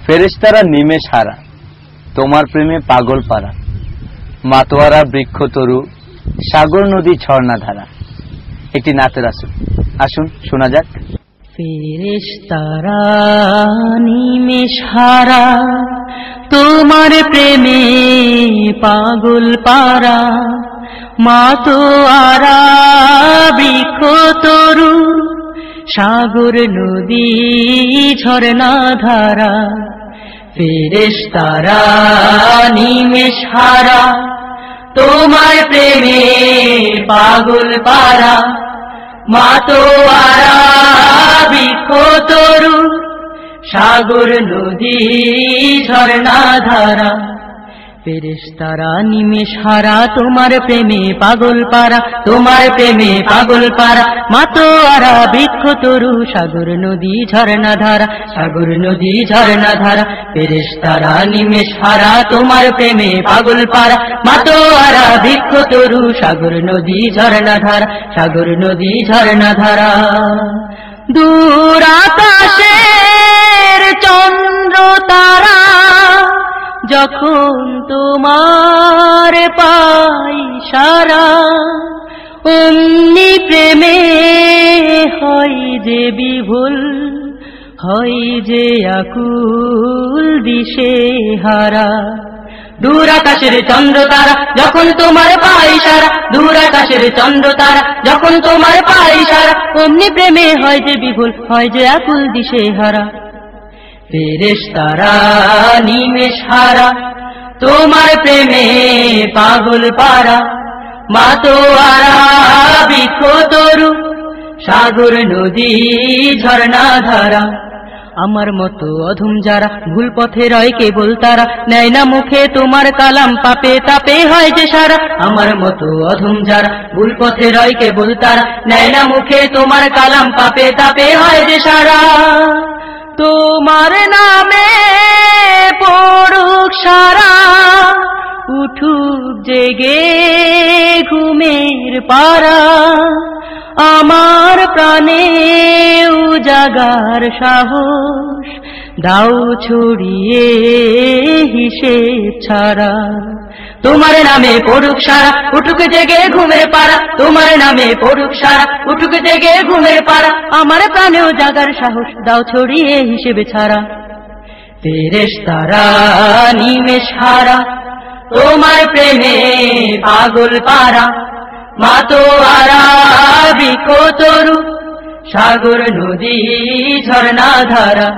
ফেরেশতারা নিমেষ হারা, তোমার প্রেমে পাগল পারা, মাতোয়ারা বৃক্ষ তরু, সাগর নদী ঝর্ণা ধারা। একটি নাতের আসুন, আসুন শোনা যাক। ফেরেশতারা নিমেষ হারা, তোমার প্রেমে পাগল পারা, মাতোয়ারা বৃক্ষ তরু, সাগর নদী ঝর্ণা ধারা। ফেরেশতারা নিমেষ হারা, তোমার প্রেমে পাগল পারা, মাতোয়ারা বৃক্ষ তরু, সাগর নদী ঝর্ণা ধারা। ফেরেশতারা নিমেষ হারা, তোমার প্রেমে পাগল পারা, তোমার প্রেমে পাগল পারা, মাতোয়ারা বৃক্ষ তরু, সাগর নদী ঝর্ণা ধারা, সাগর নদী ঝর্ণা ধারা। ফেরেশতারা নিমেষ হারা, তোমার প্রেমে পাগল পারা, মাতোয়ারা বৃক্ষ তরু, সাগর নদী ঝর্ণা ধারা, সাগর নদী ঝর্ণা ধারা। দূর আকাশের চন্দ্র তারা, যখন তোমার পাই সারা, অমনি প্রেমে হয় যে বিভুল, হয় যে আকুল দিশে হারা। দূর আকাশের চন্দ্র তারা, যখন তোমার পাই সারা, দূর আকাশের চন্দ্র তারা, যখন তোমার পাই সারা, অমনি প্রেমে হয় যে বিভুল, হয় যে আকুল দিশে হারা। ফেরেশতারা নিমেষ হারা, তোমার প্রেমে পাগল পারা, মাতোয়ারা বৃক্ষ তরু, সাগর নদী ঝর্ণা ধারা। আমার মতো অধম যারা, ভুল পথে রয় কেবল তারা, নেয় না মুখে তোমার কালাম, পাপে তাপে হয় যে সারা। আমার মতো অধম যারা, ভুল পথে রয় কেবল তারা, নেয় না মুখে তোমার কালাম, পাপে তাপে হয় যে সারা। তোমার নামে পড়ুক সারা, উঠুক জেগে ঘুমের পারা, আমার প্রাণে উজাগার সাহস দাও ছড়িয়ে হিসেব ছাড়া। তোমার নামে পড়ুক সারা, উঠুক জেগে ঘুমের পারা, তোমার নামে পড়ুক সারা, উঠুক জেগে ঘুমের পারা, আমার প্রাণেও জাগার সাহস দাও ছড়িয়ে হিসেবে ছাড়া। ফেরেশতারা নিমেষ হারা, তোমার প্রেমে পাগল পারা, মাতোয়ারা বৃক্ষ তরু, সাগর নদী ঝর্ণা ধারা।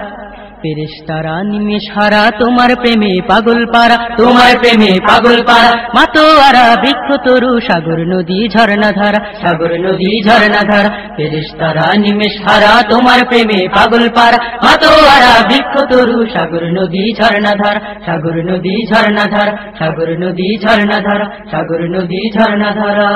ফেরেশতারা নিমেষ হারা, তোমার প্রেমে পাগল পারা, তোমার প্রেমে পাগল পারা, মাতোয়ারা বৃক্ষ তরু, সাগর নদী ঝর্ণা ধারা, সাগর নদী ঝর্ণা ধারা। ফেরেশতারা নিমেষ হারা, তোমার প্রেমে পাগল পারা, মাতোয়ারা বৃক্ষ তরু, সাগর নদী ঝর্ণা ধারা, সাগর নদী ঝর্ণা ধারা, সাগর নদী ঝর্ণা ধারা, সাগর নদী ঝর্ণা ধারা।